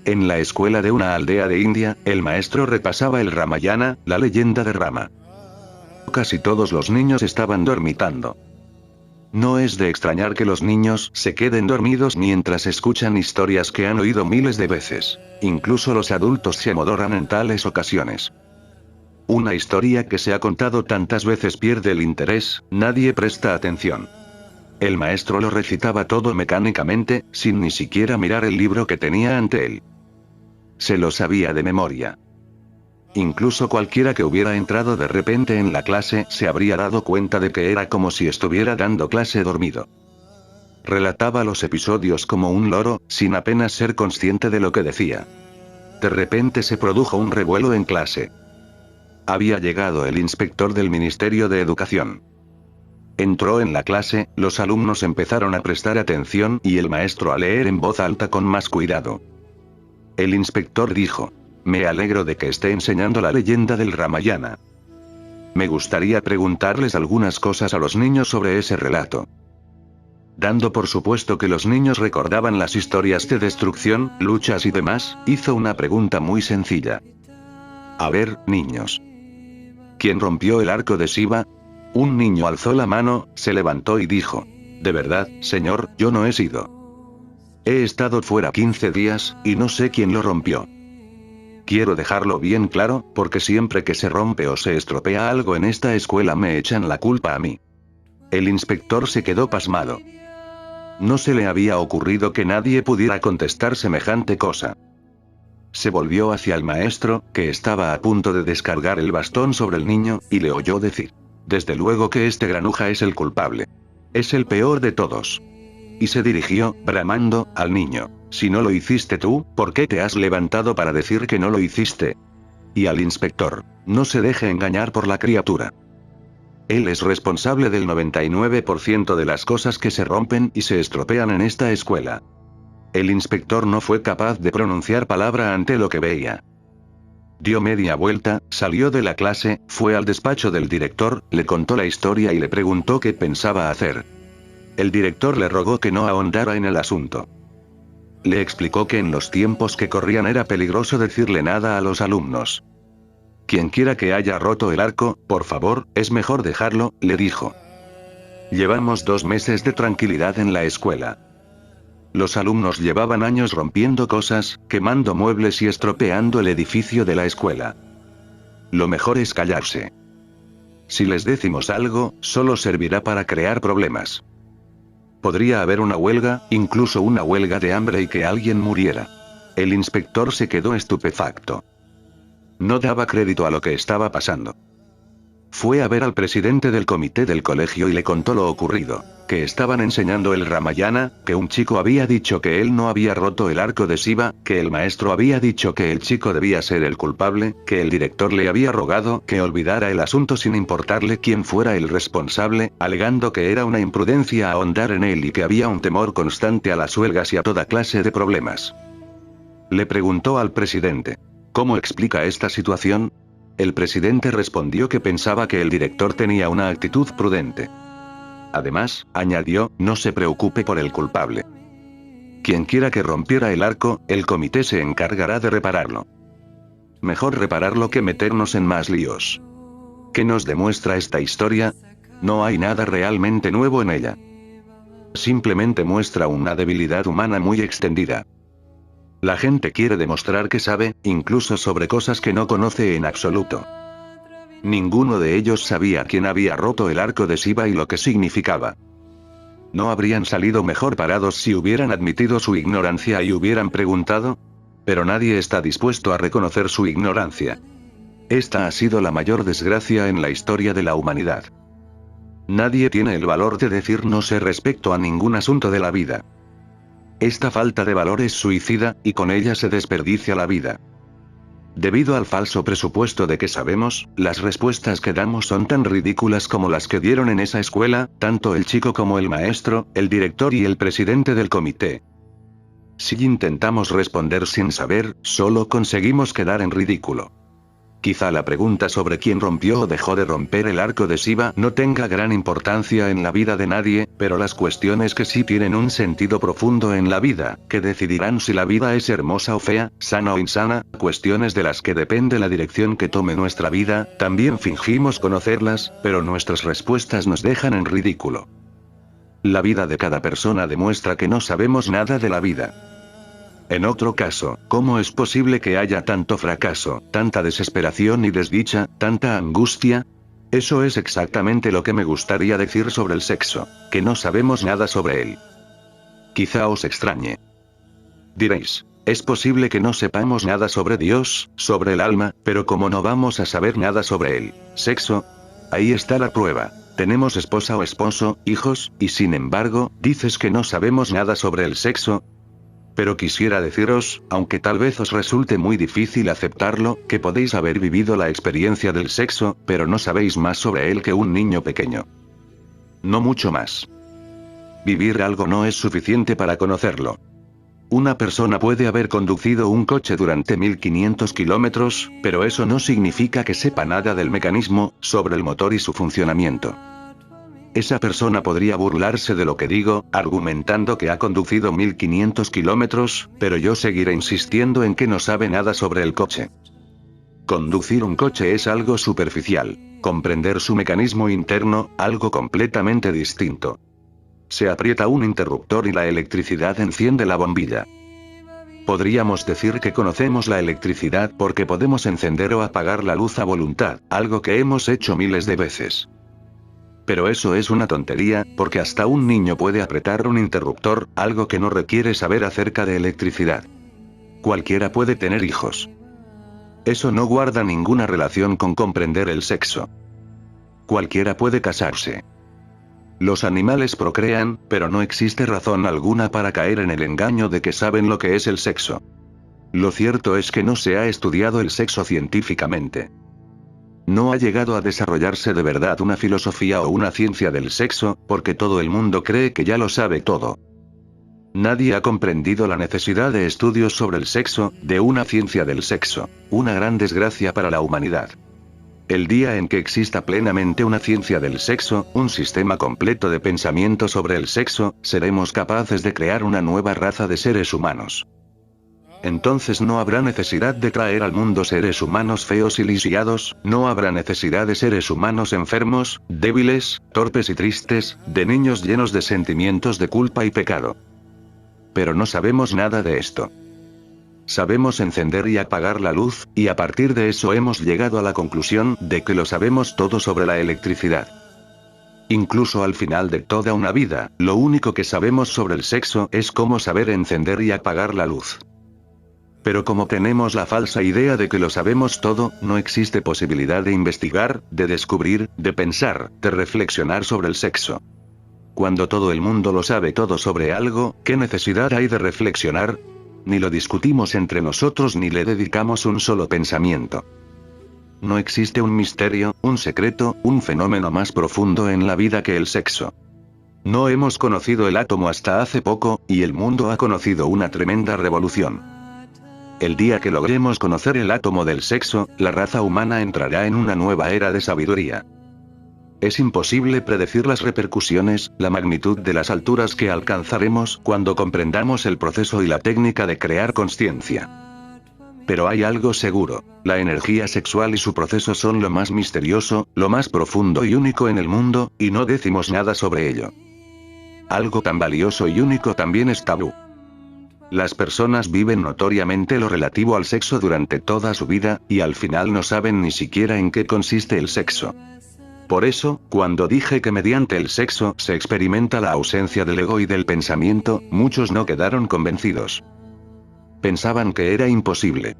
En la escuela de una aldea de India, el maestro repasaba el Ramayana, la leyenda de Rama. Casi todos los niños estaban dormitando. No es de extrañar que los niños se queden dormidos mientras escuchan historias que han oído miles de veces. Incluso los adultos se amodoran en tales ocasiones. Una historia que se ha contado tantas veces pierde el interés, nadie presta atención. El maestro lo recitaba todo mecánicamente, sin ni siquiera mirar el libro que tenía ante él. Se lo sabía de memoria. Incluso cualquiera que hubiera entrado de repente en la clase se habría dado cuenta de que era como si estuviera dando clase dormido. Relataba los episodios como un loro, sin apenas ser consciente de lo que decía. De repente se produjo un revuelo en clase. Había llegado el inspector del Ministerio de Educación. Entró en la clase, los alumnos empezaron a prestar atención y el maestro a leer en voz alta con más cuidado. El inspector dijo: "Me alegro de que esté enseñando la leyenda del Ramayana. Me gustaría preguntarles algunas cosas a los niños sobre ese relato". Dando por supuesto que los niños recordaban las historias de destrucción, luchas y demás, hizo una pregunta muy sencilla. A ver, niños. ¿Quién rompió el arco de Shiva? Un niño alzó la mano, se levantó y dijo: "De verdad, señor, yo no he sido. He estado fuera 15 días, y no sé quién lo rompió. Quiero dejarlo bien claro, porque siempre que se rompe o se estropea algo en esta escuela me echan la culpa a mí". El inspector se quedó pasmado. No se le había ocurrido que nadie pudiera contestar semejante cosa. Se volvió hacia el maestro, que estaba a punto de descargar el bastón sobre el niño, y le oyó decir: "Desde luego que este granuja es el culpable. Es el peor de todos". Y se dirigió, bramando, al niño: "Si no lo hiciste tú, ¿por qué te has levantado para decir que no lo hiciste?". Y al inspector: "No se deje engañar por la criatura. Él es responsable del 99% de las cosas que se rompen y se estropean en esta escuela". El inspector no fue capaz de pronunciar palabra ante lo que veía. Dio media vuelta, salió de la clase, fue al despacho del director, le contó la historia y le preguntó qué pensaba hacer. El director le rogó que no ahondara en el asunto. Le explicó que en los tiempos que corrían era peligroso decirle nada a los alumnos. "Quienquiera que haya roto el arco, por favor, es mejor dejarlo", le dijo. Llevamos 2 meses de tranquilidad en la escuela. Los alumnos llevaban años rompiendo cosas, quemando muebles y estropeando el edificio de la escuela. Lo mejor es callarse. Si les decimos algo, solo servirá para crear problemas. Podría haber una huelga, incluso una huelga de hambre y que alguien muriera. El inspector se quedó estupefacto. No daba crédito a lo que estaba pasando. Fue a ver al presidente del comité del colegio y le contó lo ocurrido, que estaban enseñando el Ramayana, que un chico había dicho que él no había roto el arco de Shiva, que el maestro había dicho que el chico debía ser el culpable, que el director le había rogado que olvidara el asunto sin importarle quién fuera el responsable, alegando que era una imprudencia ahondar en él y que había un temor constante a las huelgas y a toda clase de problemas. Le preguntó al presidente: "¿Cómo explica esta situación?". El presidente respondió que pensaba que el director tenía una actitud prudente. Además, añadió: "No se preocupe por el culpable. Quienquiera que rompiera el arco, el comité se encargará de repararlo. Mejor repararlo que meternos en más líos". ¿Qué nos demuestra esta historia? No hay nada realmente nuevo en ella. Simplemente muestra una debilidad humana muy extendida. La gente quiere demostrar que sabe, incluso sobre cosas que no conoce en absoluto. Ninguno de ellos sabía quién había roto el arco de Shiva y lo que significaba. ¿No habrían salido mejor parados si hubieran admitido su ignorancia y hubieran preguntado? Pero nadie está dispuesto a reconocer su ignorancia. Esta ha sido la mayor desgracia en la historia de la humanidad. Nadie tiene el valor de decir no sé respecto a ningún asunto de la vida. Esta falta de valor es suicida, y con ella se desperdicia la vida. Debido al falso presupuesto de que sabemos, las respuestas que damos son tan ridículas como las que dieron en esa escuela, tanto el chico como el maestro, el director y el presidente del comité. Si intentamos responder sin saber, solo conseguimos quedar en ridículo. Quizá la pregunta sobre quién rompió o dejó de romper el arco de Shiva no tenga gran importancia en la vida de nadie, pero las cuestiones que sí tienen un sentido profundo en la vida, que decidirán si la vida es hermosa o fea, sana o insana, cuestiones de las que depende la dirección que tome nuestra vida, también fingimos conocerlas, pero nuestras respuestas nos dejan en ridículo. La vida de cada persona demuestra que no sabemos nada de la vida. En otro caso, ¿cómo es posible que haya tanto fracaso, tanta desesperación y desdicha, tanta angustia? Eso es exactamente lo que me gustaría decir sobre el sexo, que no sabemos nada sobre él. Quizá os extrañe. Diréis, es posible que no sepamos nada sobre Dios, sobre el alma, pero como no vamos a saber nada sobre el sexo, ahí está la prueba. Tenemos esposa o esposo, hijos, y sin embargo, dices que no sabemos nada sobre el sexo. Pero quisiera deciros, aunque tal vez os resulte muy difícil aceptarlo, que podéis haber vivido la experiencia del sexo, pero no sabéis más sobre él que un niño pequeño. No mucho más. Vivir algo no es suficiente para conocerlo. Una persona puede haber conducido un coche durante 1500 kilómetros, pero eso no significa que sepa nada del mecanismo, sobre el motor y su funcionamiento. Esa persona podría burlarse de lo que digo, argumentando que ha conducido 1500 kilómetros, pero yo seguiré insistiendo en que no sabe nada sobre el coche. Conducir un coche es algo superficial. Comprender su mecanismo interno, algo completamente distinto. Se aprieta un interruptor y la electricidad enciende la bombilla. Podríamos decir que conocemos la electricidad porque podemos encender o apagar la luz a voluntad, algo que hemos hecho miles de veces. Pero eso es una tontería, porque hasta un niño puede apretar un interruptor, algo que no requiere saber acerca de electricidad. Cualquiera puede tener hijos. Eso no guarda ninguna relación con comprender el sexo. Cualquiera puede casarse. Los animales procrean, pero no existe razón alguna para caer en el engaño de que saben lo que es el sexo. Lo cierto es que no se ha estudiado el sexo científicamente. No ha llegado a desarrollarse de verdad una filosofía o una ciencia del sexo, porque todo el mundo cree que ya lo sabe todo. Nadie ha comprendido la necesidad de estudios sobre el sexo, de una ciencia del sexo. Una gran desgracia para la humanidad. El día en que exista plenamente una ciencia del sexo, un sistema completo de pensamiento sobre el sexo, seremos capaces de crear una nueva raza de seres humanos. Entonces no habrá necesidad de traer al mundo seres humanos feos y lisiados, no habrá necesidad de seres humanos enfermos, débiles, torpes y tristes, de niños llenos de sentimientos de culpa y pecado. Pero no sabemos nada de esto. Sabemos encender y apagar la luz, y a partir de eso hemos llegado a la conclusión de que lo sabemos todo sobre la electricidad. Incluso al final de toda una vida, lo único que sabemos sobre el sexo es cómo saber encender y apagar la luz. Pero como tenemos la falsa idea de que lo sabemos todo, no existe posibilidad de investigar, de descubrir, de pensar, de reflexionar sobre el sexo. Cuando todo el mundo lo sabe todo sobre algo, ¿qué necesidad hay de reflexionar? Ni lo discutimos entre nosotros ni le dedicamos un solo pensamiento. No existe un misterio, un secreto, un fenómeno más profundo en la vida que el sexo. No hemos conocido el átomo hasta hace poco, y el mundo ha conocido una tremenda revolución. El día que logremos conocer el átomo del sexo, la raza humana entrará en una nueva era de sabiduría. Es imposible predecir las repercusiones, la magnitud de las alturas que alcanzaremos cuando comprendamos el proceso y la técnica de crear conciencia. Pero hay algo seguro, la energía sexual y su proceso son lo más misterioso, lo más profundo y único en el mundo, y no decimos nada sobre ello. Algo tan valioso y único también es tabú. Las personas viven notoriamente lo relativo al sexo durante toda su vida, y al final no saben ni siquiera en qué consiste el sexo. Por eso, cuando dije que mediante el sexo se experimenta la ausencia del ego y del pensamiento, muchos no quedaron convencidos. Pensaban que era imposible.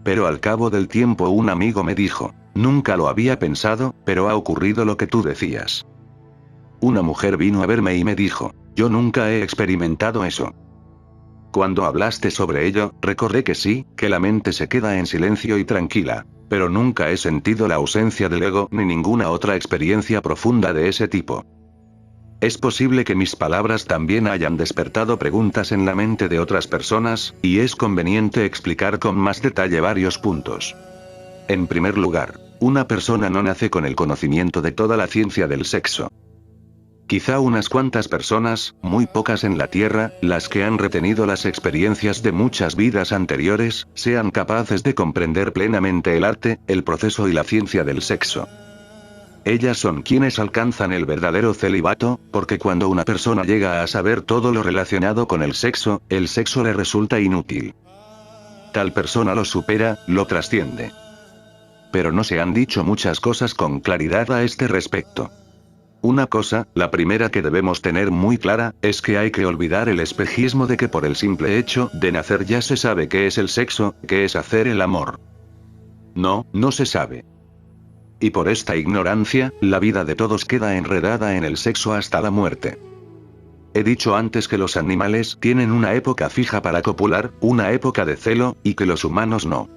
Pero al cabo del tiempo un amigo me dijo, nunca lo había pensado, pero ha ocurrido lo que tú decías. Una mujer vino a verme y me dijo, yo nunca he experimentado eso. Cuando hablaste sobre ello, recordé que sí, que la mente se queda en silencio y tranquila, pero nunca he sentido la ausencia del ego ni ninguna otra experiencia profunda de ese tipo. Es posible que mis palabras también hayan despertado preguntas en la mente de otras personas, y es conveniente explicar con más detalle varios puntos. En primer lugar, una persona no nace con el conocimiento de toda la ciencia del sexo. Quizá unas cuantas personas, muy pocas en la Tierra, las que han retenido las experiencias de muchas vidas anteriores, sean capaces de comprender plenamente el arte, el proceso y la ciencia del sexo. Ellas son quienes alcanzan el verdadero celibato, porque cuando una persona llega a saber todo lo relacionado con el sexo le resulta inútil. Tal persona lo supera, lo trasciende. Pero no se han dicho muchas cosas con claridad a este respecto. Una cosa, la primera que debemos tener muy clara, es que hay que olvidar el espejismo de que por el simple hecho de nacer ya se sabe qué es el sexo, qué es hacer el amor. No, no se sabe. Y por esta ignorancia, la vida de todos queda enredada en el sexo hasta la muerte. He dicho antes que los animales tienen una época fija para copular, una época de celo, y que los humanos no.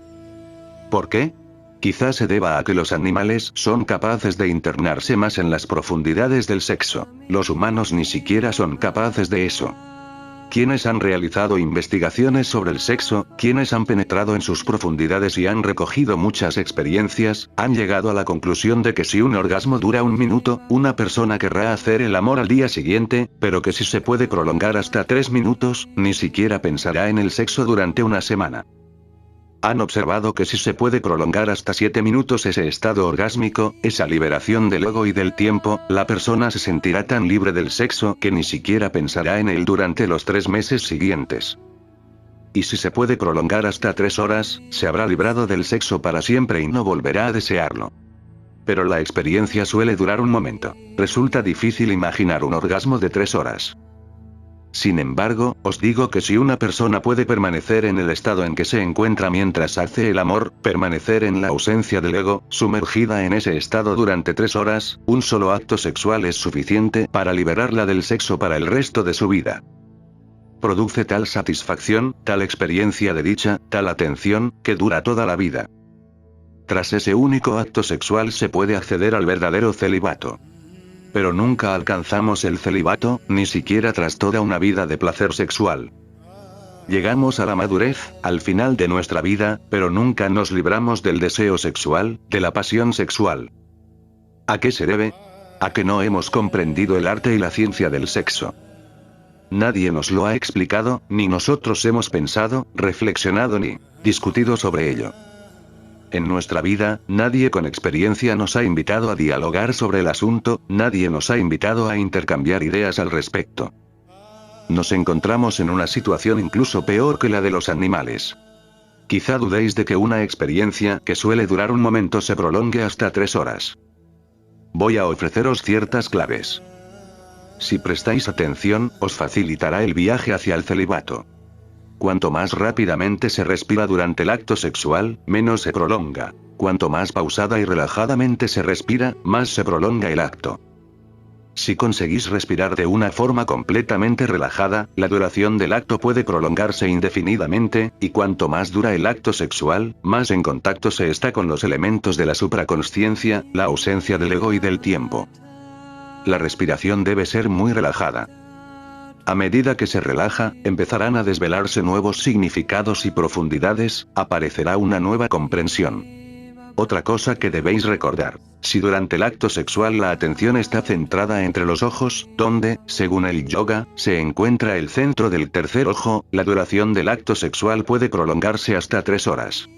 ¿Por qué? Quizás se deba a que los animales son capaces de internarse más en las profundidades del sexo. Los humanos ni siquiera son capaces de eso. Quienes han realizado investigaciones sobre el sexo, quienes han penetrado en sus profundidades y han recogido muchas experiencias, han llegado a la conclusión de que si un orgasmo dura 1 minuto, una persona querrá hacer el amor al día siguiente, pero que si se puede prolongar hasta 3 minutos, ni siquiera pensará en el sexo durante una semana. Han observado que si se puede prolongar hasta 7 minutos ese estado orgásmico, esa liberación del ego y del tiempo, la persona se sentirá tan libre del sexo que ni siquiera pensará en él durante los 3 meses siguientes. Y si se puede prolongar hasta 3 horas, se habrá librado del sexo para siempre y no volverá a desearlo. Pero la experiencia suele durar un momento. Resulta difícil imaginar un orgasmo de 3 horas. Sin embargo, os digo que si una persona puede permanecer en el estado en que se encuentra mientras hace el amor, permanecer en la ausencia del ego, sumergida en ese estado durante 3 horas, un solo acto sexual es suficiente para liberarla del sexo para el resto de su vida. Produce tal satisfacción, tal experiencia de dicha, tal atención, que dura toda la vida. Tras ese único acto sexual se puede acceder al verdadero celibato. Pero nunca alcanzamos el celibato, ni siquiera tras toda una vida de placer sexual. Llegamos a la madurez, al final de nuestra vida, pero nunca nos libramos del deseo sexual, de la pasión sexual. ¿A qué se debe? A que no hemos comprendido el arte y la ciencia del sexo. Nadie nos lo ha explicado, ni nosotros hemos pensado, reflexionado ni discutido sobre ello. En nuestra vida, nadie con experiencia nos ha invitado a dialogar sobre el asunto, nadie nos ha invitado a intercambiar ideas al respecto. Nos encontramos en una situación incluso peor que la de los animales. Quizá dudéis de que una experiencia que suele durar un momento se prolongue hasta 3 horas. Voy a ofreceros ciertas claves. Si prestáis atención, os facilitará el viaje hacia el celibato. Cuanto más rápidamente se respira durante el acto sexual, menos se prolonga. Cuanto más pausada y relajadamente se respira, más se prolonga el acto. Si conseguís respirar de una forma completamente relajada, la duración del acto puede prolongarse indefinidamente, y cuanto más dura el acto sexual, más en contacto se está con los elementos de la supraconsciencia, la ausencia del ego y del tiempo. La respiración debe ser muy relajada. A medida que se relaja, empezarán a desvelarse nuevos significados y profundidades, aparecerá una nueva comprensión. Otra cosa que debéis recordar: si durante el acto sexual la atención está centrada entre los ojos, donde, según el yoga, se encuentra el centro del tercer ojo, la duración del acto sexual puede prolongarse hasta 3 horas.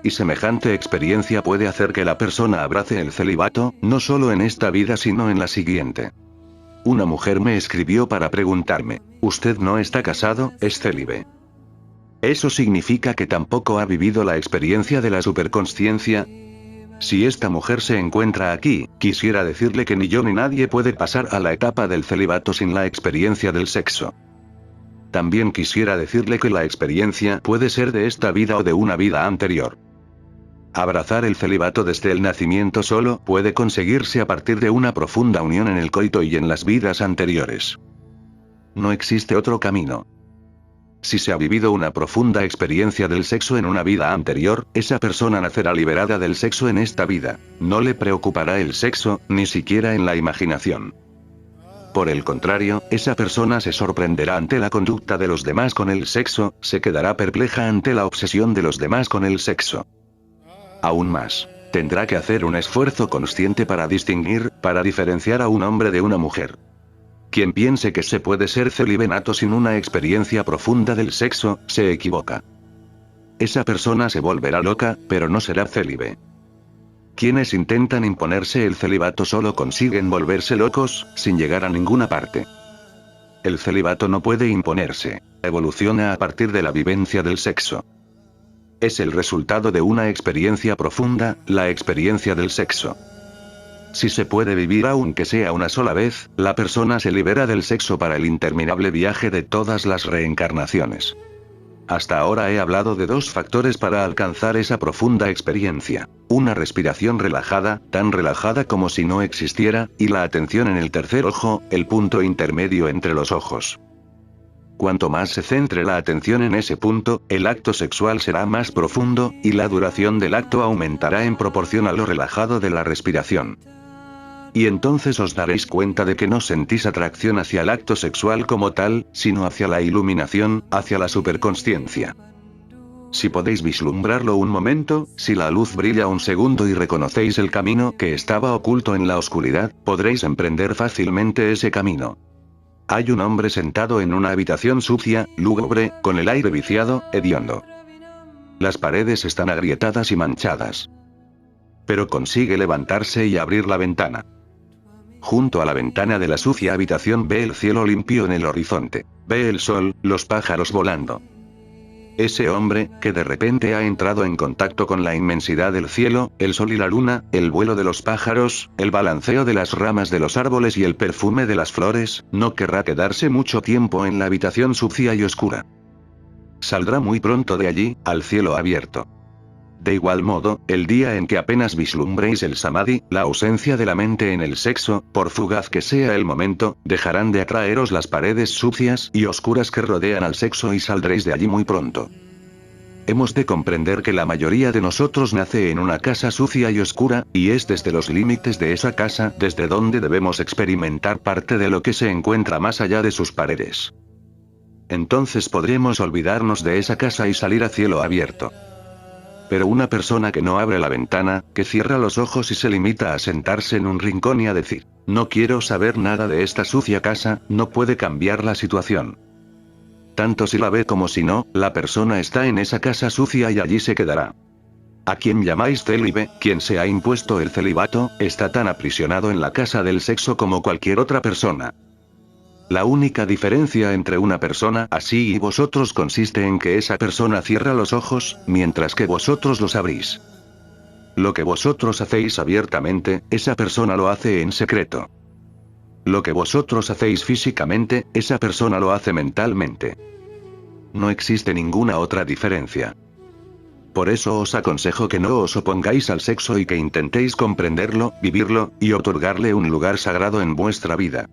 Y semejante experiencia puede hacer que la persona abrace el celibato, no solo en esta vida sino en la siguiente. Una mujer me escribió para preguntarme: ¿usted no está casado, es célibe? ¿Eso significa que tampoco ha vivido la experiencia de la superconsciencia? Si esta mujer se encuentra aquí, quisiera decirle que ni yo ni nadie puede pasar a la etapa del celibato sin la experiencia del sexo. También quisiera decirle que la experiencia puede ser de esta vida o de una vida anterior. Abrazar el celibato desde el nacimiento solo puede conseguirse a partir de una profunda unión en el coito y en las vidas anteriores. No existe otro camino. Si se ha vivido una profunda experiencia del sexo en una vida anterior, esa persona nacerá liberada del sexo en esta vida. No le preocupará el sexo, ni siquiera en la imaginación. Por el contrario, esa persona se sorprenderá ante la conducta de los demás con el sexo, se quedará perpleja ante la obsesión de los demás con el sexo. Aún más. Tendrá que hacer un esfuerzo consciente para distinguir, para diferenciar a un hombre de una mujer. Quien piense que se puede ser célibe nato sin una experiencia profunda del sexo, se equivoca. Esa persona se volverá loca, pero no será célibe. Quienes intentan imponerse el celibato solo consiguen volverse locos, sin llegar a ninguna parte. El celibato no puede imponerse, evoluciona a partir de la vivencia del sexo. Es el resultado de una experiencia profunda, la experiencia del sexo. Si se puede vivir aunque sea una sola vez, la persona se libera del sexo para el interminable viaje de todas las reencarnaciones. Hasta ahora he hablado de dos factores para alcanzar esa profunda experiencia. Una respiración relajada, tan relajada como si no existiera, y la atención en el tercer ojo, el punto intermedio entre los ojos. Cuanto más se centre la atención en ese punto, el acto sexual será más profundo, y la duración del acto aumentará en proporción a lo relajado de la respiración. Y entonces os daréis cuenta de que no sentís atracción hacia el acto sexual como tal, sino hacia la iluminación, hacia la superconsciencia. Si podéis vislumbrarlo un momento, si la luz brilla un segundo y reconocéis el camino que estaba oculto en la oscuridad, podréis emprender fácilmente ese camino. Hay un hombre sentado en una habitación sucia, lúgubre, con el aire viciado, hediondo. Las paredes están agrietadas y manchadas. Pero consigue levantarse y abrir la ventana. Junto a la ventana de la sucia habitación ve el cielo limpio en el horizonte. Ve el sol, los pájaros volando. Ese hombre, que de repente ha entrado en contacto con la inmensidad del cielo, el sol y la luna, el vuelo de los pájaros, el balanceo de las ramas de los árboles y el perfume de las flores, no querrá quedarse mucho tiempo en la habitación sucia y oscura. Saldrá muy pronto de allí, al cielo abierto. De igual modo, el día en que apenas vislumbréis el samadhi, la ausencia de la mente en el sexo, por fugaz que sea el momento, dejarán de atraeros las paredes sucias y oscuras que rodean al sexo y saldréis de allí muy pronto. Hemos de comprender que la mayoría de nosotros nace en una casa sucia y oscura, y es desde los límites de esa casa desde donde debemos experimentar parte de lo que se encuentra más allá de sus paredes. Entonces podremos olvidarnos de esa casa y salir a cielo abierto. Pero una persona que no abre la ventana, que cierra los ojos y se limita a sentarse en un rincón y a decir, no quiero saber nada de esta sucia casa, no puede cambiar la situación. Tanto si la ve como si no, la persona está en esa casa sucia y allí se quedará. A quien llamáis célibe, quien se ha impuesto el celibato, está tan aprisionado en la casa del sexo como cualquier otra persona. La única diferencia entre una persona así y vosotros consiste en que esa persona cierra los ojos, mientras que vosotros los abrís. Lo que vosotros hacéis abiertamente, esa persona lo hace en secreto. Lo que vosotros hacéis físicamente, esa persona lo hace mentalmente. No existe ninguna otra diferencia. Por eso os aconsejo que no os opongáis al sexo y que intentéis comprenderlo, vivirlo, y otorgarle un lugar sagrado en vuestra vida.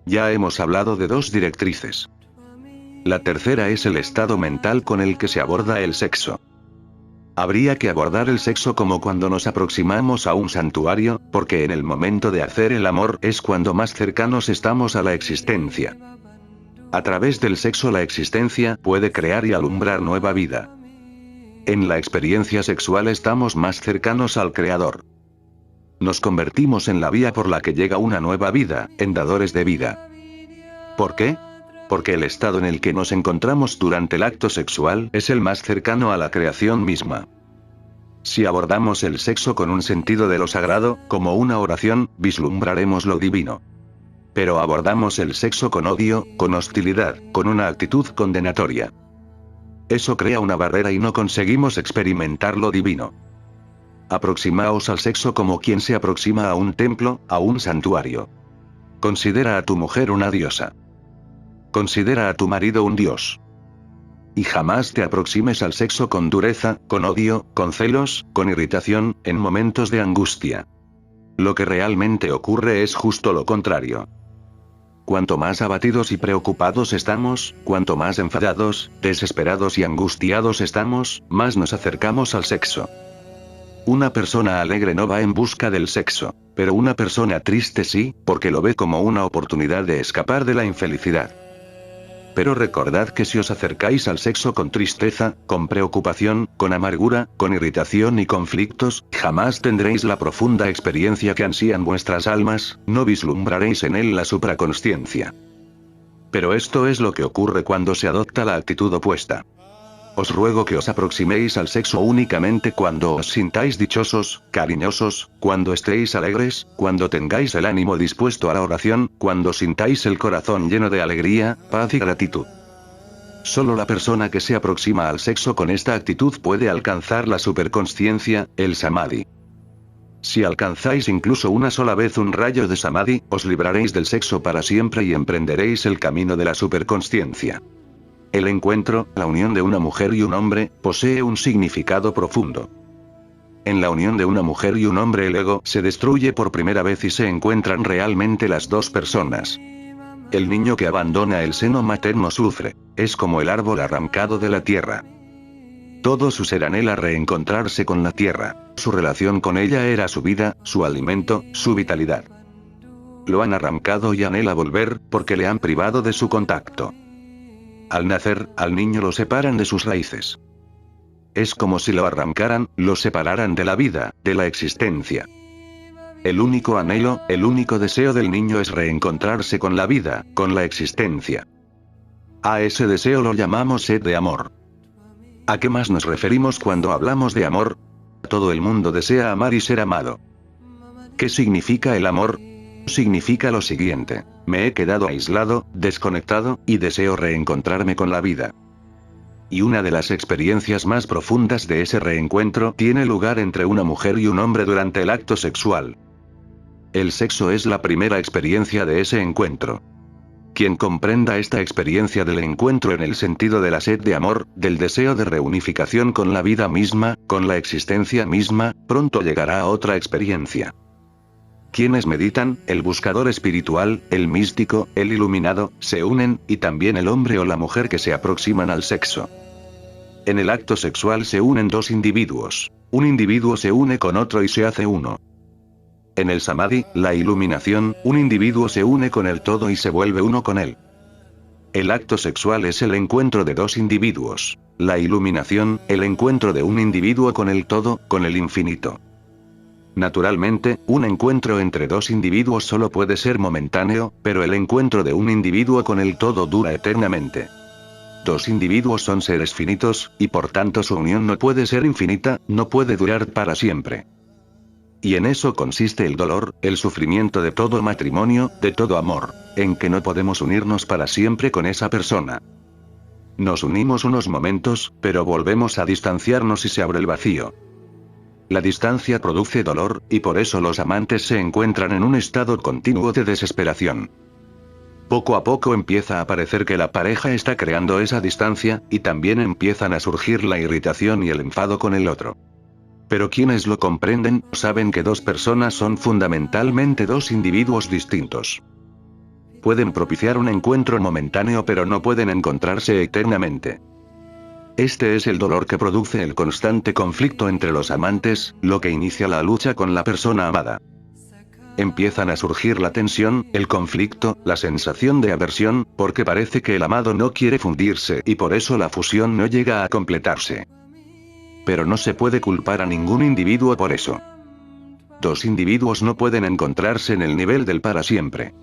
Ya hemos hablado de dos directrices. La tercera es el estado mental con el que se aborda el sexo. Habría que abordar el sexo como cuando nos aproximamos a un santuario, porque en el momento de hacer el amor es cuando más cercanos estamos a la existencia. A través del sexo la existencia puede crear y alumbrar nueva vida. En la experiencia sexual estamos más cercanos al Creador. Nos convertimos en la vía por la que llega una nueva vida, en dadores de vida. ¿Por qué? Porque el estado en el que nos encontramos durante el acto sexual es el más cercano a la creación misma. Si abordamos el sexo con un sentido de lo sagrado, como una oración, vislumbraremos lo divino. Pero abordamos el sexo con odio, con hostilidad, con una actitud condenatoria. Eso crea una barrera y no conseguimos experimentar lo divino. Aproximaos al sexo como quien se aproxima a un templo, a un santuario. Considera a tu mujer una diosa. Considera a tu marido un dios. Y jamás te aproximes al sexo con dureza, con odio, con celos, con irritación, en momentos de angustia. Lo que realmente ocurre es justo lo contrario. Cuanto más abatidos y preocupados estamos, cuanto más enfadados, desesperados y angustiados estamos, más nos acercamos al sexo. Una persona alegre no va en busca del sexo, pero una persona triste sí, porque lo ve como una oportunidad de escapar de la infelicidad. Pero recordad que si os acercáis al sexo con tristeza, con preocupación, con amargura, con irritación y conflictos, jamás tendréis la profunda experiencia que ansían vuestras almas, no vislumbraréis en él la supraconsciencia. Pero esto es lo que ocurre cuando se adopta la actitud opuesta. Os ruego que os aproximéis al sexo únicamente cuando os sintáis dichosos, cariñosos, cuando estéis alegres, cuando tengáis el ánimo dispuesto a la oración, cuando sintáis el corazón lleno de alegría, paz y gratitud. Solo la persona que se aproxima al sexo con esta actitud puede alcanzar la superconsciencia, el samadhi. Si alcanzáis incluso una sola vez un rayo de samadhi, os libraréis del sexo para siempre y emprenderéis el camino de la superconsciencia. El encuentro, la unión de una mujer y un hombre, posee un significado profundo. En la unión de una mujer y un hombre el ego se destruye por primera vez y se encuentran realmente las dos personas. El niño que abandona el seno materno sufre, es como el árbol arrancado de la tierra. Todo su ser anhela reencontrarse con la tierra, su relación con ella era su vida, su alimento, su vitalidad. Lo han arrancado y anhela volver, porque le han privado de su contacto. Al nacer, al niño lo separan de sus raíces. Es como si lo arrancaran, lo separaran de la vida, de la existencia. El único anhelo, el único deseo del niño es reencontrarse con la vida, con la existencia. A ese deseo lo llamamos sed de amor. ¿A qué más nos referimos cuando hablamos de amor? Todo el mundo desea amar y ser amado. ¿Qué significa el amor? Significa lo siguiente: me he quedado aislado, desconectado, y deseo reencontrarme con la vida. Y una de las experiencias más profundas de ese reencuentro tiene lugar entre una mujer y un hombre durante el acto sexual. El sexo es la primera experiencia de ese encuentro. Quien comprenda esta experiencia del encuentro en el sentido de la sed de amor, del deseo de reunificación con la vida misma, con la existencia misma, pronto llegará a otra experiencia. Quienes meditan, el buscador espiritual, el místico, el iluminado, se unen, y también el hombre o la mujer que se aproximan al sexo. En el acto sexual se unen dos individuos. Un individuo se une con otro y se hace uno. En el samadhi, la iluminación, un individuo se une con el todo y se vuelve uno con él. El acto sexual es el encuentro de dos individuos. La iluminación, el encuentro de un individuo con el todo, con el infinito. Naturalmente, un encuentro entre dos individuos solo puede ser momentáneo, pero el encuentro de un individuo con el todo dura eternamente. Dos individuos son seres finitos, y por tanto su unión no puede ser infinita, no puede durar para siempre. Y en eso consiste el dolor, el sufrimiento de todo matrimonio, de todo amor, en que no podemos unirnos para siempre con esa persona. Nos unimos unos momentos, pero volvemos a distanciarnos y se abre el vacío. La distancia produce dolor, y por eso los amantes se encuentran en un estado continuo de desesperación. Poco a poco empieza a parecer que la pareja está creando esa distancia, y también empiezan a surgir la irritación y el enfado con el otro. Pero quienes lo comprenden, saben que dos personas son fundamentalmente dos individuos distintos. Pueden propiciar un encuentro momentáneo pero no pueden encontrarse eternamente. Este es el dolor que produce el constante conflicto entre los amantes, lo que inicia la lucha con la persona amada. Empiezan a surgir la tensión, el conflicto, la sensación de aversión, porque parece que el amado no quiere fundirse y por eso la fusión no llega a completarse. Pero no se puede culpar a ningún individuo por eso. Dos individuos no pueden encontrarse en el nivel del para siempre.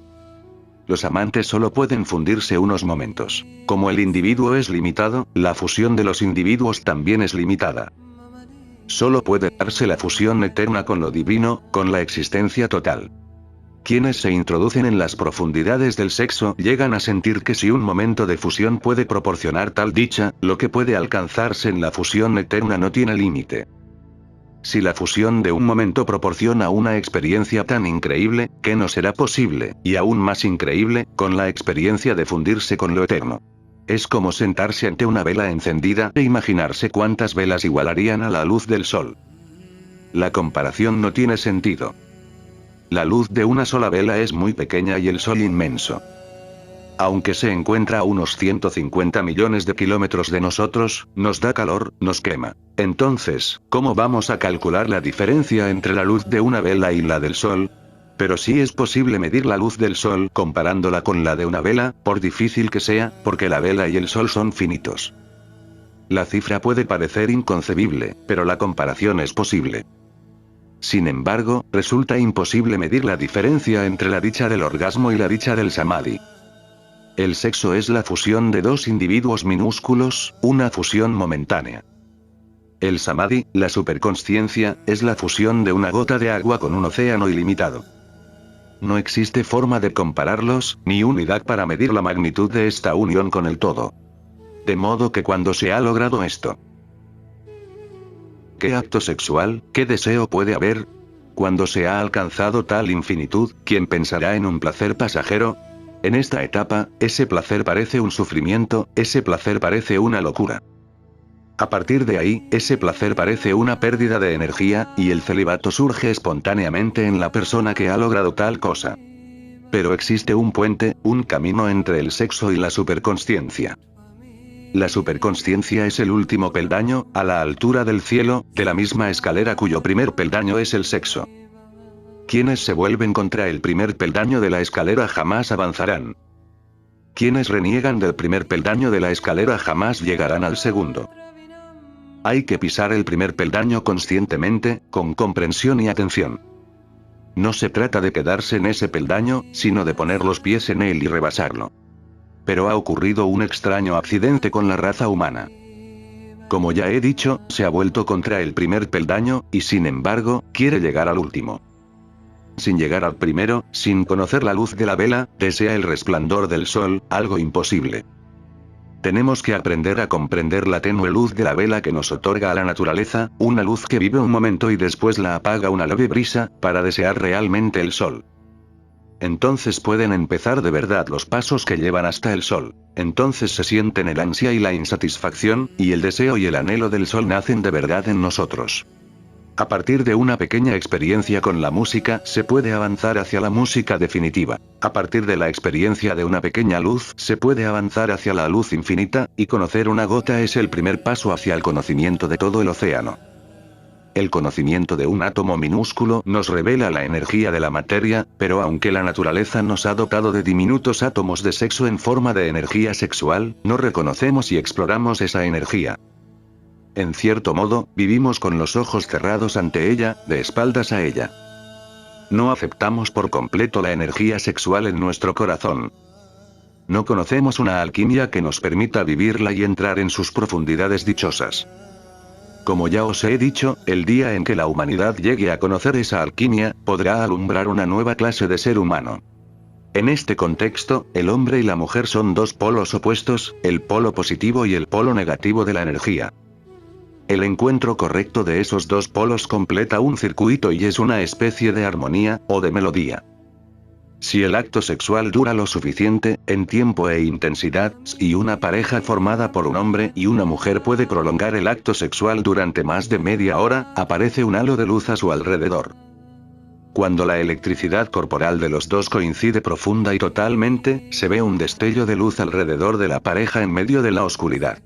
Los amantes solo pueden fundirse unos momentos. Como el individuo es limitado, la fusión de los individuos también es limitada. Solo puede darse la fusión eterna con lo divino, con la existencia total. Quienes se introducen en las profundidades del sexo llegan a sentir que si un momento de fusión puede proporcionar tal dicha, lo que puede alcanzarse en la fusión eterna no tiene límite. Si la fusión de un momento proporciona una experiencia tan increíble, ¿qué no será posible, y aún más increíble, con la experiencia de fundirse con lo eterno? Es como sentarse ante una vela encendida e imaginarse cuántas velas igualarían a la luz del sol. La comparación no tiene sentido. La luz de una sola vela es muy pequeña y el sol inmenso. Aunque se encuentra a unos 150 millones de kilómetros de nosotros, nos da calor, nos quema. Entonces, ¿cómo vamos a calcular la diferencia entre la luz de una vela y la del sol? Pero sí es posible medir la luz del sol comparándola con la de una vela, por difícil que sea, porque la vela y el sol son finitos. La cifra puede parecer inconcebible, pero la comparación es posible. Sin embargo, resulta imposible medir la diferencia entre la dicha del orgasmo y la dicha del samadhi. El sexo es la fusión de dos individuos minúsculos, una fusión momentánea. El samadhi, la superconsciencia, es la fusión de una gota de agua con un océano ilimitado. No existe forma de compararlos, ni unidad para medir la magnitud de esta unión con el todo. De modo que cuando se ha logrado esto, ¿qué acto sexual, qué deseo puede haber? Cuando se ha alcanzado tal infinitud, ¿quién pensará en un placer pasajero? En esta etapa, ese placer parece un sufrimiento, ese placer parece una locura. A partir de ahí, ese placer parece una pérdida de energía, y el celibato surge espontáneamente en la persona que ha logrado tal cosa. Pero existe un puente, un camino entre el sexo y la superconsciencia. La superconsciencia es el último peldaño, a la altura del cielo, de la misma escalera cuyo primer peldaño es el sexo. Quienes se vuelven contra el primer peldaño de la escalera jamás avanzarán. Quienes reniegan del primer peldaño de la escalera jamás llegarán al segundo. Hay que pisar el primer peldaño conscientemente, con comprensión y atención. No se trata de quedarse en ese peldaño, sino de poner los pies en él y rebasarlo. Pero ha ocurrido un extraño accidente con la raza humana. Como ya he dicho, se ha vuelto contra el primer peldaño, y sin embargo, quiere llegar al último. Sin llegar al primero, sin conocer la luz de la vela, desea el resplandor del sol, algo imposible. Tenemos que aprender a comprender la tenue luz de la vela que nos otorga a la naturaleza, una luz que vive un momento y después la apaga una leve brisa, para desear realmente el sol. Entonces pueden empezar de verdad los pasos que llevan hasta el sol. Entonces se sienten el ansia y la insatisfacción, y el deseo y el anhelo del sol nacen de verdad en nosotros. A partir de una pequeña experiencia con la música, se puede avanzar hacia la música definitiva. A partir de la experiencia de una pequeña luz, se puede avanzar hacia la luz infinita, y conocer una gota es el primer paso hacia el conocimiento de todo el océano. El conocimiento de un átomo minúsculo nos revela la energía de la materia, pero aunque la naturaleza nos ha dotado de diminutos átomos de sexo en forma de energía sexual, no reconocemos y exploramos esa energía. En cierto modo, vivimos con los ojos cerrados ante ella, de espaldas a ella. No aceptamos por completo la energía sexual en nuestro corazón. No conocemos una alquimia que nos permita vivirla y entrar en sus profundidades dichosas. Como ya os he dicho, el día en que la humanidad llegue a conocer esa alquimia, podrá alumbrar una nueva clase de ser humano. En este contexto, el hombre y la mujer son dos polos opuestos, el polo positivo y el polo negativo de la energía. El encuentro correcto de esos dos polos completa un circuito y es una especie de armonía, o de melodía. Si el acto sexual dura lo suficiente, en tiempo e intensidad, y una pareja formada por un hombre y una mujer puede prolongar el acto sexual durante más de media hora, aparece un halo de luz a su alrededor. Cuando la electricidad corporal de los dos coincide profunda y totalmente, se ve un destello de luz alrededor de la pareja en medio de la oscuridad.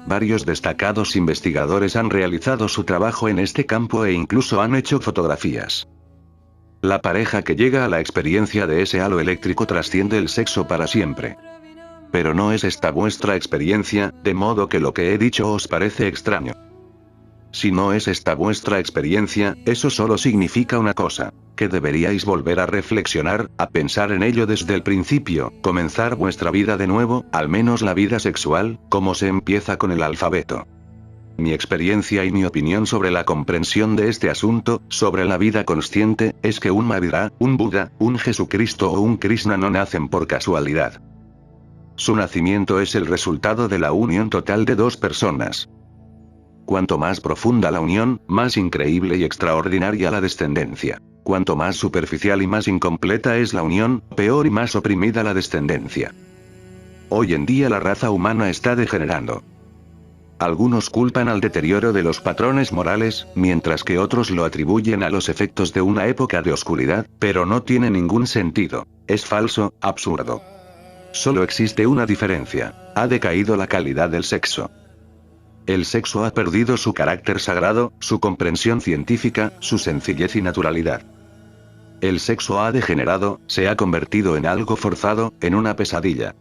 Varios destacados investigadores han realizado su trabajo en este campo e incluso han hecho fotografías. La pareja que llega a la experiencia de ese halo eléctrico trasciende el sexo para siempre. Pero no es esta vuestra experiencia, de modo que lo que he dicho os parece extraño. Si no es esta vuestra experiencia, eso solo significa una cosa, que deberíais volver a reflexionar, a pensar en ello desde el principio, comenzar vuestra vida de nuevo, al menos la vida sexual, como se empieza con el alfabeto. Mi experiencia y mi opinión sobre la comprensión de este asunto, sobre la vida consciente, es que un Mahavira, un Buda, un Jesucristo o un Krishna no nacen por casualidad. Su nacimiento es el resultado de la unión total de dos personas. Cuanto más profunda la unión, más increíble y extraordinaria la descendencia. Cuanto más superficial y más incompleta es la unión, peor y más oprimida la descendencia. Hoy en día la raza humana está degenerando. Algunos culpan al deterioro de los patrones morales, mientras que otros lo atribuyen a los efectos de una época de oscuridad, pero no tiene ningún sentido. Es falso, absurdo. Solo existe una diferencia: ha decaído la calidad del sexo. El sexo ha perdido su carácter sagrado, su comprensión científica, su sencillez y naturalidad. El sexo ha degenerado, se ha convertido en algo forzado, en una pesadilla.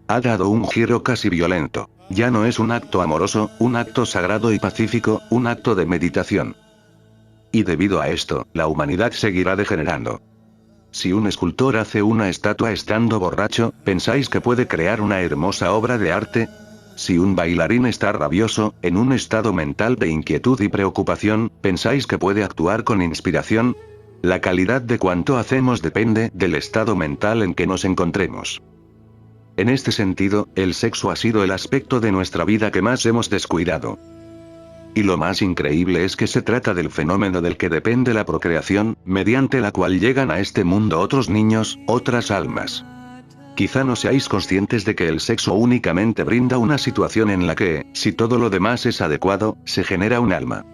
Ha dado un giro casi violento. Ya no es un acto amoroso, un acto sagrado y pacífico, un acto de meditación. Y debido a esto, la humanidad seguirá degenerando. Si un escultor hace una estatua estando borracho, ¿pensáis que puede crear una hermosa obra de arte? Si un bailarín está rabioso, en un estado mental de inquietud y preocupación, ¿pensáis que puede actuar con inspiración? La calidad de cuanto hacemos depende del estado mental en que nos encontremos. En este sentido, el sexo ha sido el aspecto de nuestra vida que más hemos descuidado. Y lo más increíble es que se trata del fenómeno del que depende la procreación, mediante la cual llegan a este mundo otros niños, otras almas. Quizá no seáis conscientes de que el sexo únicamente brinda una situación en la que, si todo lo demás es adecuado, se genera un alma.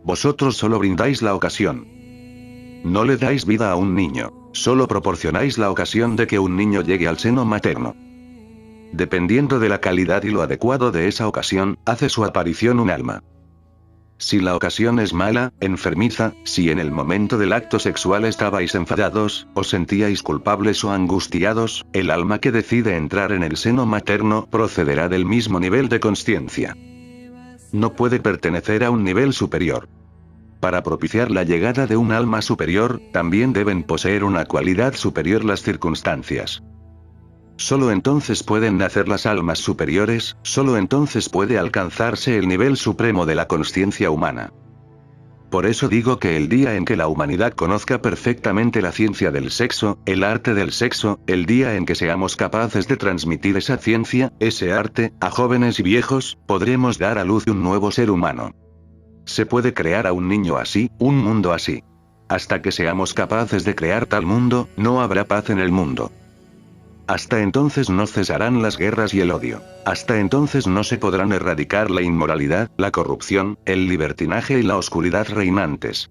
Vosotros solo brindáis la ocasión. No le dais vida a un niño, solo proporcionáis la ocasión de que un niño llegue al seno materno. Dependiendo de la calidad y lo adecuado de esa ocasión, hace su aparición un alma. Si la ocasión es mala, enfermiza, si en el momento del acto sexual estabais enfadados, os sentíais culpables o angustiados, el alma que decide entrar en el seno materno procederá del mismo nivel de consciencia. No puede pertenecer a un nivel superior. Para propiciar la llegada de un alma superior, también deben poseer una cualidad superior las circunstancias. Solo entonces pueden nacer las almas superiores, solo entonces puede alcanzarse el nivel supremo de la consciencia humana. Por eso digo que el día en que la humanidad conozca perfectamente la ciencia del sexo, el arte del sexo, el día en que seamos capaces de transmitir esa ciencia, ese arte, a jóvenes y viejos, podremos dar a luz un nuevo ser humano. Se puede crear a un niño así, un mundo así. Hasta que seamos capaces de crear tal mundo, no habrá paz en el mundo. Hasta entonces no cesarán las guerras y el odio. Hasta entonces no se podrán erradicar la inmoralidad, la corrupción, el libertinaje y la oscuridad reinantes.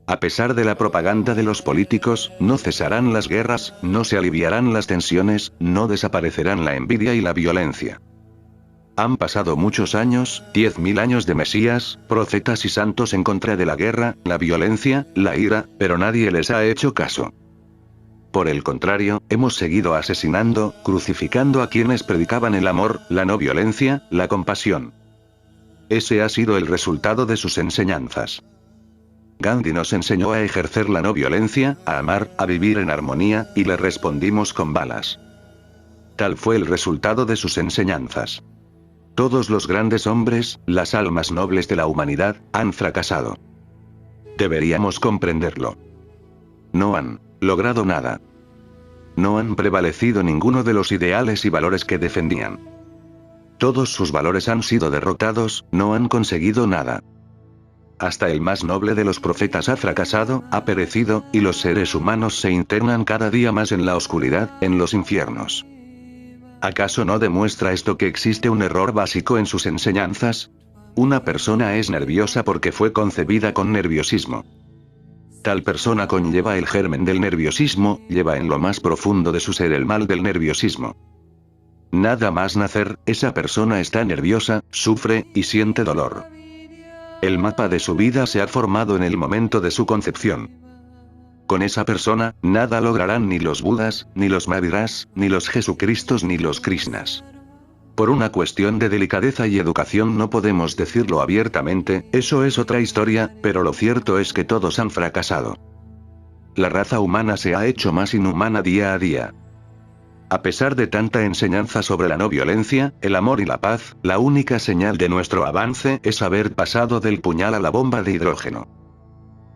A pesar de la propaganda de los políticos, no cesarán las guerras, no se aliviarán las tensiones, no desaparecerán la envidia y la violencia. Han pasado muchos años, 10.000 años de Mesías, profetas y santos en contra de la guerra, la violencia, la ira, pero nadie les ha hecho caso. Por el contrario, hemos seguido asesinando, crucificando a quienes predicaban el amor, la no violencia, la compasión. Ese ha sido el resultado de sus enseñanzas. Gandhi nos enseñó a ejercer la no violencia, a amar, a vivir en armonía, y le respondimos con balas. Tal fue el resultado de sus enseñanzas. Todos los grandes hombres, las almas nobles de la humanidad, han fracasado. Deberíamos comprenderlo. No han logrado nada. No han prevalecido ninguno de los ideales y valores que defendían. Todos sus valores han sido derrotados, no han conseguido nada. Hasta el más noble de los profetas ha fracasado, ha perecido, y los seres humanos se internan cada día más en la oscuridad, en los infiernos. ¿Acaso no demuestra esto que existe un error básico en sus enseñanzas? Una persona es nerviosa porque fue concebida con nerviosismo. Tal persona conlleva el germen del nerviosismo, lleva en lo más profundo de su ser el mal del nerviosismo. Nada más nacer, esa persona está nerviosa, sufre, y siente dolor. El mapa de su vida se ha formado en el momento de su concepción. Con esa persona, nada lograrán ni los Budas, ni los Mahaviras, ni los Jesucristos ni los Krishnas. Por una cuestión de delicadeza y educación no podemos decirlo abiertamente, eso es otra historia, pero lo cierto es que todos han fracasado. La raza humana se ha hecho más inhumana día a día. A pesar de tanta enseñanza sobre la no violencia, el amor y la paz, la única señal de nuestro avance es haber pasado del puñal a la bomba de hidrógeno.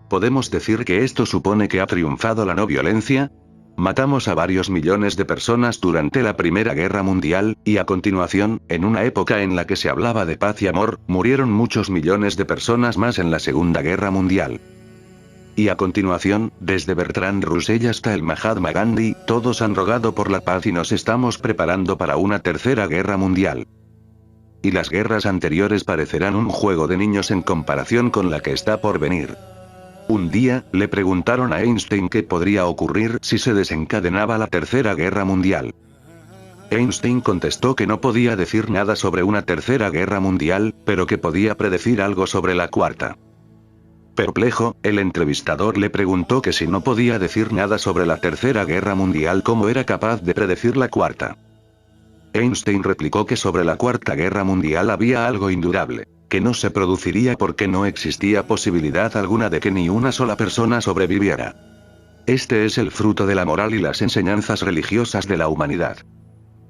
¿Podemos decir que esto supone que ha triunfado la no violencia? Matamos a varios millones de personas durante la Primera Guerra Mundial, y a continuación, en una época en la que se hablaba de paz y amor, murieron muchos millones de personas más en la Segunda Guerra Mundial. Y a continuación, desde Bertrand Russell hasta el Mahatma Gandhi, todos han rogado por la paz y nos estamos preparando para una Tercera Guerra Mundial. Y las guerras anteriores parecerán un juego de niños en comparación con la que está por venir. Un día, le preguntaron a Einstein qué podría ocurrir si se desencadenaba la Tercera Guerra Mundial. Einstein contestó que no podía decir nada sobre una Tercera Guerra Mundial, pero que podía predecir algo sobre la Cuarta. Perplejo, el entrevistador le preguntó que si no podía decir nada sobre la Tercera Guerra Mundial, ¿cómo era capaz de predecir la Cuarta? Einstein replicó que sobre la Cuarta Guerra Mundial había algo indudable, que no se produciría porque no existía posibilidad alguna de que ni una sola persona sobreviviera. Este es el fruto de la moral y las enseñanzas religiosas de la humanidad.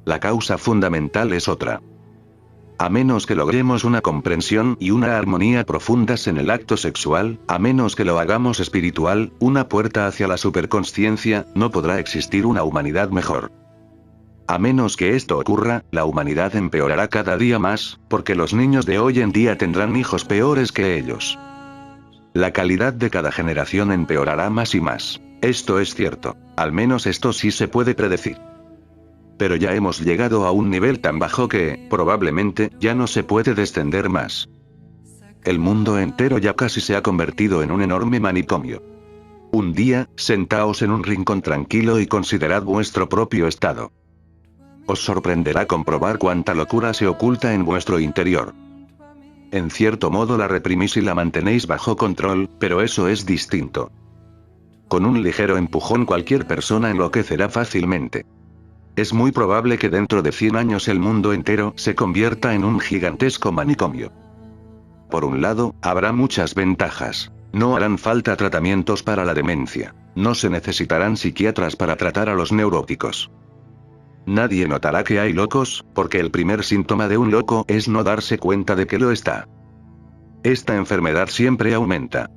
La causa fundamental es otra. A menos que logremos una comprensión y una armonía profundas en el acto sexual, a menos que lo hagamos espiritual, una puerta hacia la superconsciencia, no podrá existir una humanidad mejor. A menos que esto ocurra, la humanidad empeorará cada día más, porque los niños de hoy en día tendrán hijos peores que ellos. La calidad de cada generación empeorará más y más. Esto es cierto, al menos esto sí se puede predecir. Pero ya hemos llegado a un nivel tan bajo que, probablemente, ya no se puede descender más. El mundo entero ya casi se ha convertido en un enorme manicomio. Un día, sentaos en un rincón tranquilo y considerad vuestro propio estado. Os sorprenderá comprobar cuánta locura se oculta en vuestro interior. En cierto modo la reprimís y la mantenéis bajo control, pero eso es distinto. Con un ligero empujón cualquier persona enloquecerá fácilmente. Es muy probable que dentro de 100 años el mundo entero se convierta en un gigantesco manicomio. Por un lado, habrá muchas ventajas. No harán falta tratamientos para la demencia. No se necesitarán psiquiatras para tratar a los neuróticos. Nadie notará que hay locos, porque el primer síntoma de un loco es no darse cuenta de que lo está. Esta enfermedad siempre aumenta.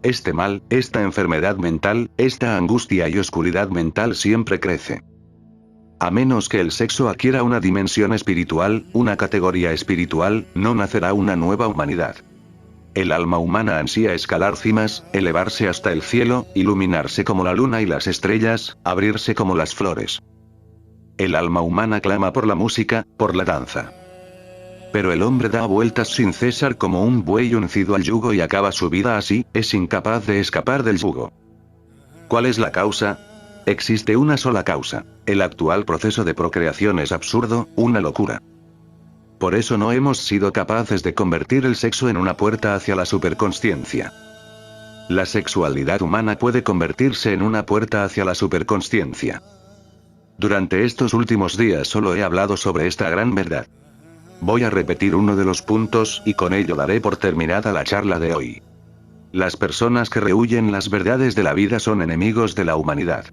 Este mal, esta enfermedad mental, esta angustia y oscuridad mental siempre crece. A menos que el sexo adquiera una dimensión espiritual, una categoría espiritual, no nacerá una nueva humanidad. El alma humana ansía escalar cimas, elevarse hasta el cielo, iluminarse como la luna y las estrellas, abrirse como las flores. El alma humana clama por la música, por la danza. Pero el hombre da vueltas sin cesar como un buey uncido al yugo y acaba su vida así, es incapaz de escapar del yugo. ¿Cuál es la causa? Existe una sola causa. El actual proceso de procreación es absurdo, una locura. Por eso no hemos sido capaces de convertir el sexo en una puerta hacia la superconsciencia. La sexualidad humana puede convertirse en una puerta hacia la superconsciencia. Durante estos últimos días solo he hablado sobre esta gran verdad. Voy a repetir uno de los puntos y con ello daré por terminada la charla de hoy. Las personas que rehuyen las verdades de la vida son enemigos de la humanidad.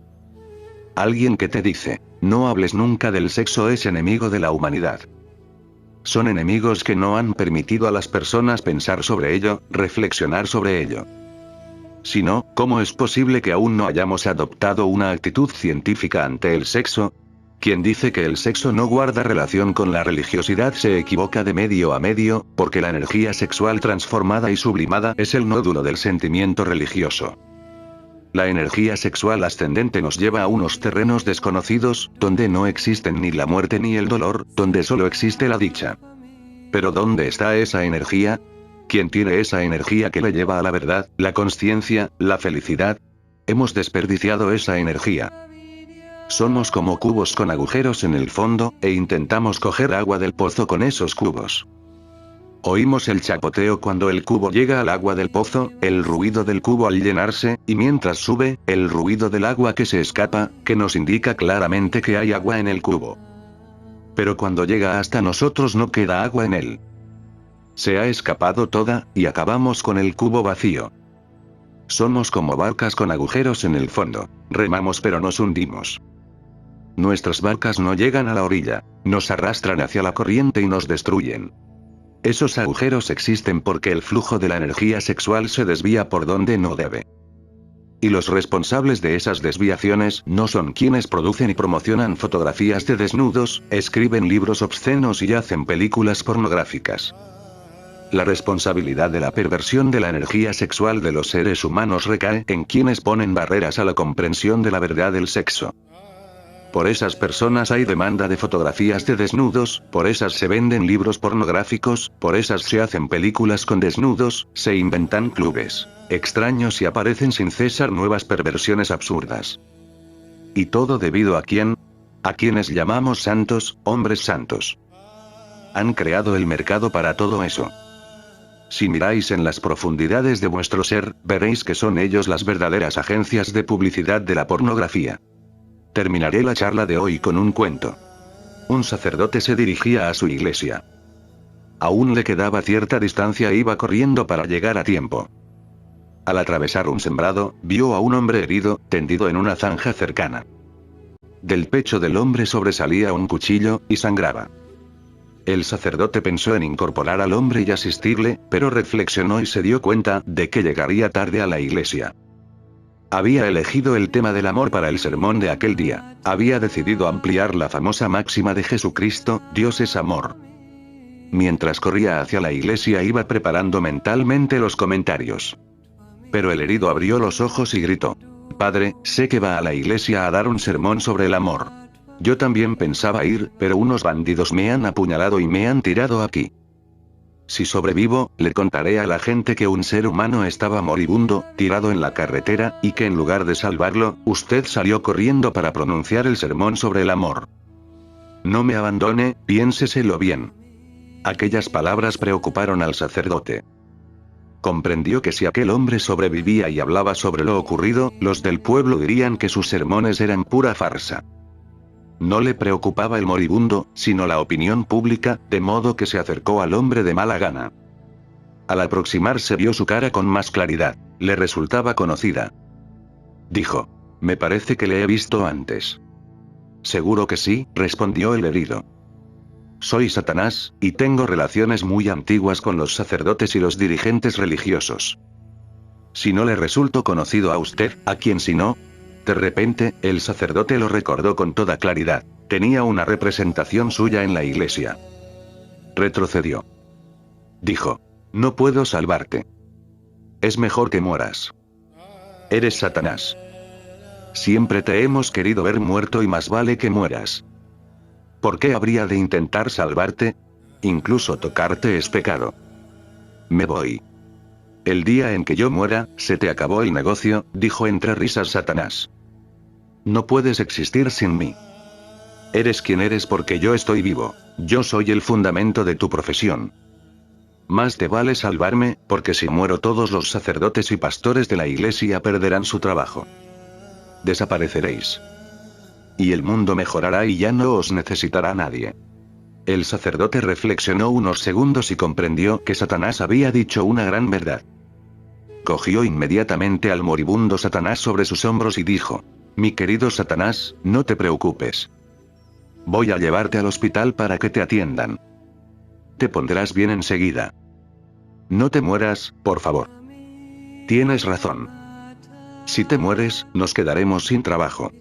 Alguien que te dice, no hables nunca del sexo es enemigo de la humanidad. Son enemigos que no han permitido a las personas pensar sobre ello, reflexionar sobre ello. Si no, ¿cómo es posible que aún no hayamos adoptado una actitud científica ante el sexo? Quien dice que el sexo no guarda relación con la religiosidad se equivoca de medio a medio, porque la energía sexual transformada y sublimada es el nódulo del sentimiento religioso. La energía sexual ascendente nos lleva a unos terrenos desconocidos, donde no existen ni la muerte ni el dolor, donde solo existe la dicha. Pero ¿dónde está esa energía? ¿Quién tiene esa energía que le lleva a la verdad, la consciencia, la felicidad? Hemos desperdiciado esa energía. Somos como cubos con agujeros en el fondo, e intentamos coger agua del pozo con esos cubos. Oímos el chapoteo cuando el cubo llega al agua del pozo, el ruido del cubo al llenarse, y mientras sube, el ruido del agua que se escapa, que nos indica claramente que hay agua en el cubo. Pero cuando llega hasta nosotros no queda agua en él. Se ha escapado toda, y acabamos con el cubo vacío. Somos como barcas con agujeros en el fondo. Remamos pero nos hundimos. Nuestras barcas no llegan a la orilla, nos arrastran hacia la corriente y nos destruyen. Esos agujeros existen porque el flujo de la energía sexual se desvía por donde no debe. Y los responsables de esas desviaciones no son quienes producen y promocionan fotografías de desnudos, escriben libros obscenos y hacen películas pornográficas. La responsabilidad de la perversión de la energía sexual de los seres humanos recae en quienes ponen barreras a la comprensión de la verdad del sexo. Por esas personas hay demanda de fotografías de desnudos, por esas se venden libros pornográficos, por esas se hacen películas con desnudos, se inventan clubes extraños y aparecen sin cesar nuevas perversiones absurdas. ¿Y todo debido a quién? A quienes llamamos santos, hombres santos. Han creado el mercado para todo eso. Si miráis en las profundidades de vuestro ser, veréis que son ellos las verdaderas agencias de publicidad de la pornografía. Terminaré la charla de hoy con un cuento. Un sacerdote se dirigía a su iglesia. Aún le quedaba cierta distancia e iba corriendo para llegar a tiempo. Al atravesar un sembrado, vio a un hombre herido, tendido en una zanja cercana. Del pecho del hombre sobresalía un cuchillo, y sangraba. El sacerdote pensó en incorporar al hombre y asistirle, pero reflexionó y se dio cuenta de que llegaría tarde a la iglesia. Había elegido el tema del amor para el sermón de aquel día. Había decidido ampliar la famosa máxima de Jesucristo, Dios es amor. Mientras corría hacia la iglesia iba preparando mentalmente los comentarios. Pero el herido abrió los ojos y gritó: «Padre, sé que va a la iglesia a dar un sermón sobre el amor. Yo también pensaba ir, pero unos bandidos me han apuñalado y me han tirado aquí. Si sobrevivo, le contaré a la gente que un ser humano estaba moribundo, tirado en la carretera, y que en lugar de salvarlo, usted salió corriendo para pronunciar el sermón sobre el amor. No me abandone, piénseselo bien». Aquellas palabras preocuparon al sacerdote. Comprendió que si aquel hombre sobrevivía y hablaba sobre lo ocurrido, los del pueblo dirían que sus sermones eran pura farsa. No le preocupaba el moribundo, sino la opinión pública, de modo que se acercó al hombre de mala gana. Al aproximarse vio su cara con más claridad. Le resultaba conocida. Dijo: «Me parece que le he visto antes». «Seguro que sí», respondió el herido. «Soy Satanás, y tengo relaciones muy antiguas con los sacerdotes y los dirigentes religiosos. Si no le resulto conocido a usted, ¿a quién si no?». De repente, el sacerdote lo recordó con toda claridad. Tenía una representación suya en la iglesia. Retrocedió. Dijo: «No puedo salvarte. Es mejor que mueras. Eres Satanás. Siempre te hemos querido ver muerto y más vale que mueras. ¿Por qué habría de intentar salvarte? Incluso tocarte es pecado. Me voy. El día en que yo muera, se te acabó el negocio», dijo entre risas Satanás. «No puedes existir sin mí. Eres quien eres porque yo estoy vivo. Yo soy el fundamento de tu profesión. Más te vale salvarme, porque si muero todos los sacerdotes y pastores de la iglesia perderán su trabajo. Desapareceréis. Y el mundo mejorará y ya no os necesitará nadie». El sacerdote reflexionó unos segundos y comprendió que Satanás había dicho una gran verdad. Cogió inmediatamente al moribundo Satanás sobre sus hombros y dijo: «Mi querido Satanás, no te preocupes. Voy a llevarte al hospital para que te atiendan. Te pondrás bien enseguida. No te mueras, por favor. Tienes razón. Si te mueres, nos quedaremos sin trabajo».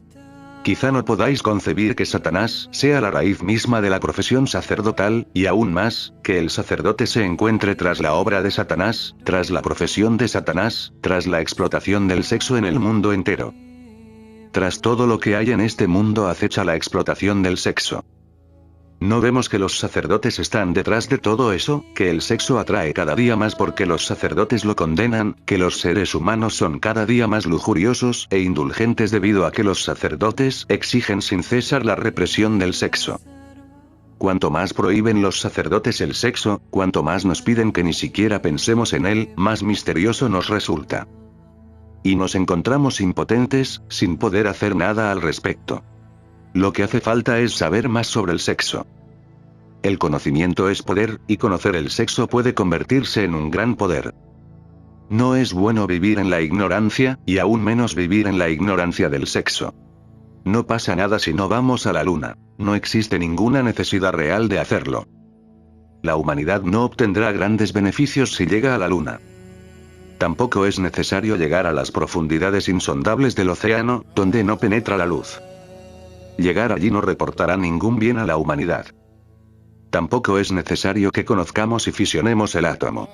Quizá no podáis concebir que Satanás sea la raíz misma de la profesión sacerdotal, y aún más, que el sacerdote se encuentre tras la obra de Satanás, tras la profesión de Satanás, tras la explotación del sexo en el mundo entero. Tras todo lo que hay en este mundo acecha la explotación del sexo. ¿No vemos que los sacerdotes están detrás de todo eso, que el sexo atrae cada día más porque los sacerdotes lo condenan, que los seres humanos son cada día más lujuriosos e indulgentes debido a que los sacerdotes exigen sin cesar la represión del sexo? Cuanto más prohíben los sacerdotes el sexo, cuanto más nos piden que ni siquiera pensemos en él, más misterioso nos resulta. Y nos encontramos impotentes, sin poder hacer nada al respecto. Lo que hace falta es saber más sobre el sexo. El conocimiento es poder, y conocer el sexo puede convertirse en un gran poder. No es bueno vivir en la ignorancia, y aún menos vivir en la ignorancia del sexo. No pasa nada si no vamos a la luna. No existe ninguna necesidad real de hacerlo. La humanidad no obtendrá grandes beneficios si llega a la luna. Tampoco es necesario llegar a las profundidades insondables del océano, donde no penetra la luz. Llegar allí no reportará ningún bien a la humanidad. Tampoco es necesario que conozcamos y fisionemos el átomo.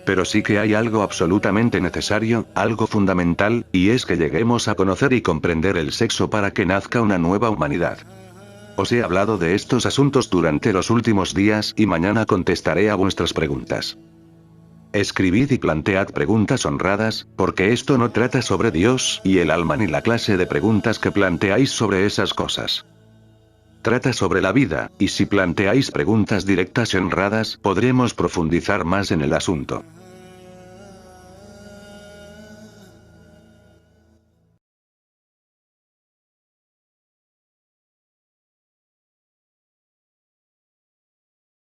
Pero sí que hay algo absolutamente necesario, algo fundamental, y es que lleguemos a conocer y comprender el sexo para que nazca una nueva humanidad. Os he hablado de estos asuntos durante los últimos días y mañana contestaré a vuestras preguntas. Escribid y plantead preguntas honradas, porque esto no trata sobre Dios y el alma ni la clase de preguntas que planteáis sobre esas cosas. Trata sobre la vida, y si planteáis preguntas directas y honradas, podremos profundizar más en el asunto.